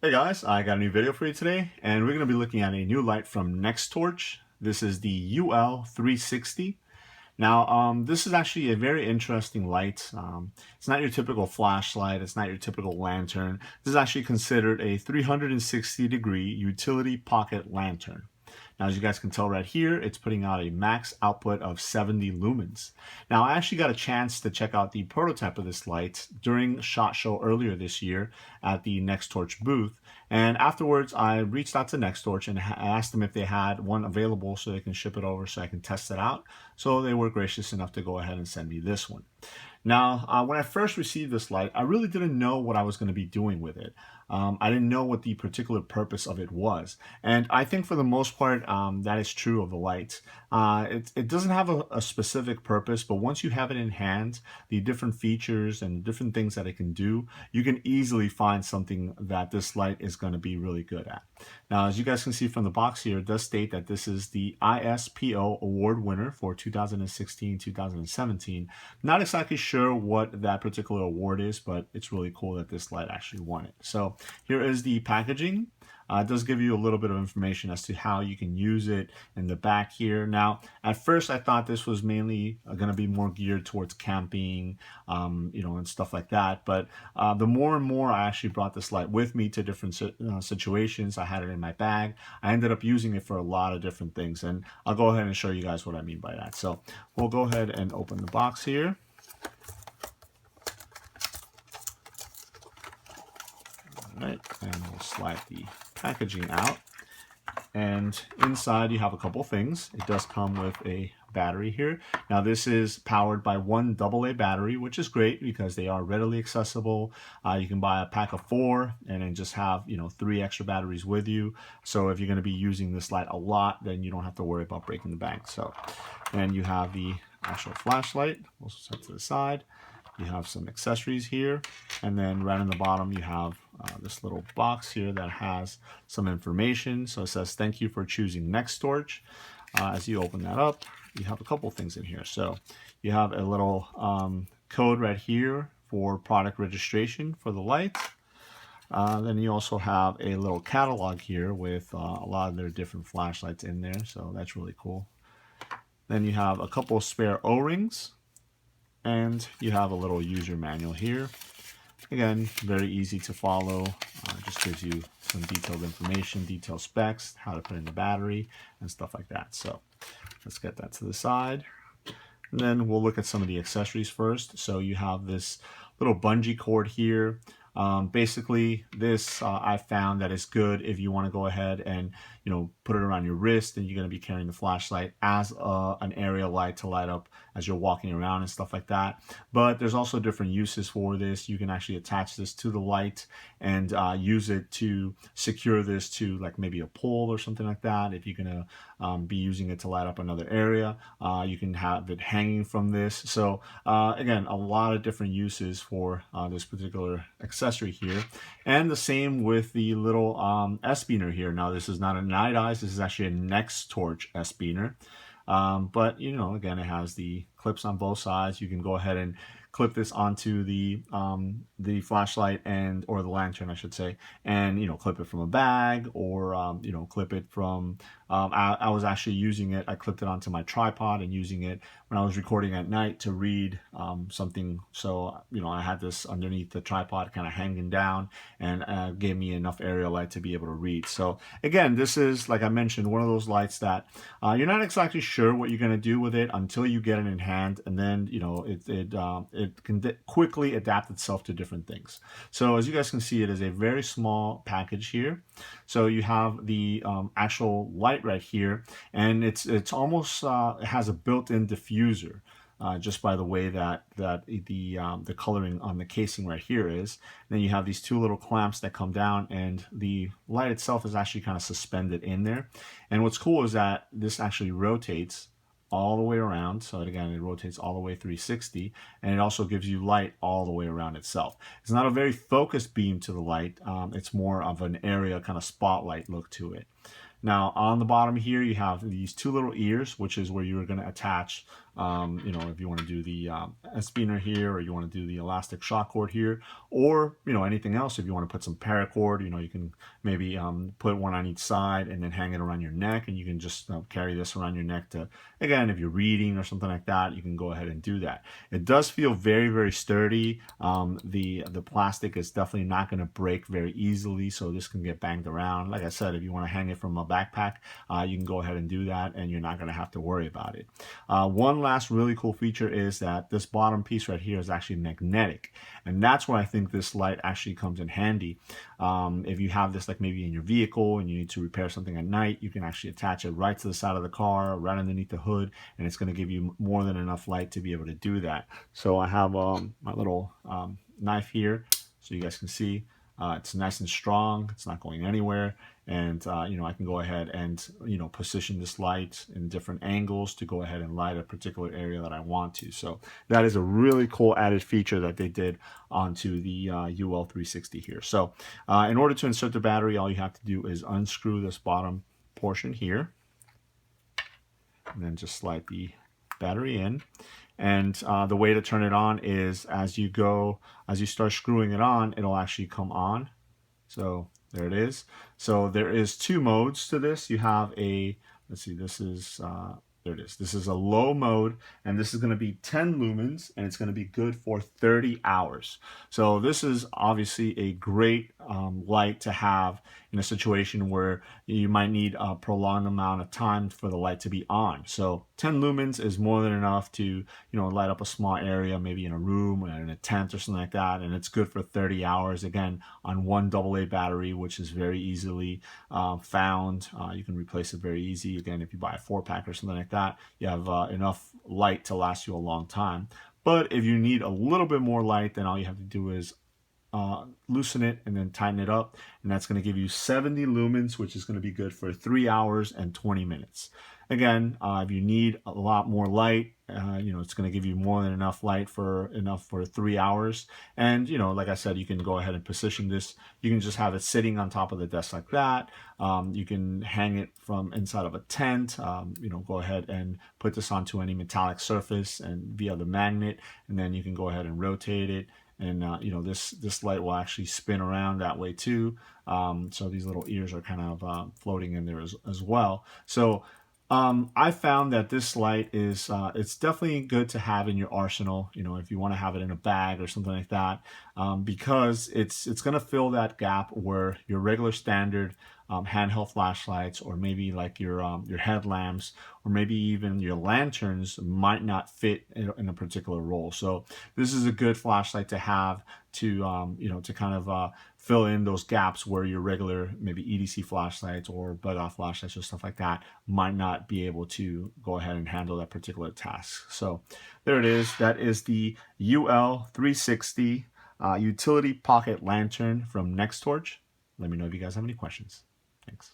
Hey guys, I got a new video for you today, and we're going to be looking at a new light from Nextorch. This is the UL360. Now, this is actually a very interesting light. It's not your typical flashlight, it's not your typical lantern. This is actually considered a 360-degree utility pocket lantern. Now, as you guys can tell right here, it's putting out a max output of 70 lumens. Now, I actually got a chance to check out the prototype of this light during SHOT Show earlier this year at the Nextorch booth. And afterwards, I reached out to Nextorch and asked them if they had one available so they can ship it over so I can test it out. So they were gracious enough to go ahead and send me this one. Now, when I first received this light, I really didn't know what I was going to be doing with it. I didn't know what the particular purpose of it was. And I think for the most part, that is true of the light. It doesn't have a specific purpose, but once you have it in hand, the different features and different things that it can do, you can easily find something that this light is going to be really good at. Now, as you guys can see from the box here, it does state that this is the ISPO award winner for 2016-2017. Not exactly sure what that particular award is, but it's really cool that this light actually won it. So here is the packaging. It does give you a little bit of information as to how you can use it in the back here. Now, at first I thought this was mainly going to be more geared towards camping, and stuff like that. But the more and more I actually brought this light with me to different situations, I had it in my bag. I ended up using it for a lot of different things, and I'll go ahead and show you guys what I mean by that. So we'll go ahead and open the box here. All right, and we'll slide the packaging out, and inside you have a couple things. It does come with a battery here. Now this is powered by one AA battery, which is great because they are readily accessible. You can buy a pack of 4 and then just have 3 extra batteries with you. So if you're going to be using this light a lot, then you don't have to worry about breaking the bank. So, and you have the actual flashlight also set to the side. You have some accessories here, and then right on the bottom you have this little box here that has some information. So it says, "Thank you for choosing Nextorch." As you open that up, you have a couple things in here. So you have a little code right here for product registration for the light. Then you also have a little catalog here with a lot of their different flashlights in there. So that's really cool. Then you have a couple spare O-rings. And you have a little user manual here. Again, very easy to follow. Just gives you some detailed information, detailed specs, how to put in the battery, and stuff like that. So let's get that to the side. And then we'll look at some of the accessories first. So you have this little bungee cord here. Basically, this I found that is good if you want to go ahead and put it around your wrist, and you're going to be carrying the flashlight as an area light to light up as you're walking around and stuff like that. But there's also different uses for this. You can actually attach this to the light and use it to secure this to like maybe a pole or something like that. If you're going to be using it to light up another area, you can have it hanging from this. So again, a lot of different uses for this particular accessory here. And the same with the little S-beaner here. Now this is not a Night Eyes, this is actually a Nextorch S-beaner. But again, it has the clips on both sides. You can go ahead and clip this onto the flashlight or the lantern, I should say, and clip it from a bag, or clip it from. I was actually using it. I clipped it onto my tripod and using it when I was recording at night to read something. So I had this underneath the tripod, kind of hanging down, and gave me enough area light to be able to read. So again, this is, like I mentioned, one of those lights that you're not exactly sure what you're going to do with it until you get it in hand, and then it can quickly adapt itself to different things. So as you guys can see, it is a very small package here. So you have the actual light right here, and it's almost it has a built-in diffuser. Just by the way that the coloring on the casing right here is. And then you have these 2 little clamps that come down, and the light itself is actually kind of suspended in there. And what's cool is that this actually rotates all the way around. So again, it rotates all the way 360, and it also gives you light all the way around itself. It's not a very focused beam to the light. It's more of an area kind of spotlight look to it. Now on the bottom here, you have these 2 little ears, which is where you're going to attach You know, if you want to do the spinner here, or you want to do the elastic shock cord here, or, you know, anything else. If you want to put some paracord, you know, you can maybe put one on each side and then hang it around your neck, and you can just carry this around your neck to, again, if you're reading or something like that, you can go ahead and do that. It does feel very, very sturdy. The plastic is definitely not going to break very easily, so this can get banged around. Like I said, if you want to hang it from a backpack, you can go ahead and do that, and you're not going to have to worry about it. One last really cool feature is that this bottom piece right here is actually magnetic, and that's where I think this light actually comes in handy. If you have this like maybe in your vehicle and you need to repair something at night, you can actually attach it right to the side of the car, right underneath the hood, and it's going to give you more than enough light to be able to do that. So I have my little knife here, so you guys can see it's nice and strong. It's not going anywhere, and you know, I can go ahead and, you know, position this light in different angles to go ahead and light a particular area that I want to. So that is a really cool added feature that they did onto the UL360 here. So in order to insert the battery, all you have to do is unscrew this bottom portion here, and then just slide the battery in. And the way to turn it on is as you start screwing it on, it'll actually come on. So there it is. So there is two modes to this. You have a, let's see, this is, there it is. This is a low mode, and this is going to be 10 lumens, and it's going to be good for 30 hours. So this is obviously a great light to have in a situation where you might need a prolonged amount of time for the light to be on. So 10 lumens is more than enough to, you know, light up a small area, maybe in a room or in a tent or something like that, and it's good for 30 hours, again, on one AA battery, which is very easily found. You can replace it very easy. Again, if you buy a 4-pack or something like that, you have enough light to last you a long time. But if you need a little bit more light, then all you have to do is loosen it and then tighten it up, and that's going to give you 70 lumens, which is going to be good for 3 hours and 20 minutes. Again, if you need a lot more light, you know, it's going to give you more than enough light for 3 hours. And, you know, like I said, you can go ahead and position this. You can just have it sitting on top of the desk like that. You can hang it from inside of a tent. You know, go ahead and put this onto any metallic surface and via the magnet, and then you can go ahead and rotate it. And you know, this light will actually spin around that way too. So these little ears are kind of floating in there as well. So I found that this light is it's definitely good to have in your arsenal. You know, if you want to have it in a bag or something like that, because it's going to fill that gap where your regular standard handheld flashlights, or maybe like your headlamps, or maybe even your lanterns might not fit in a particular role. So this is a good flashlight to have to you know, to kind of fill in those gaps where your regular maybe EDC flashlights or bug-off flashlights or stuff like that might not be able to go ahead and handle that particular task. So there it is. That is the UL360 utility pocket lantern from Nextorch. Let me know if you guys have any questions. Thanks.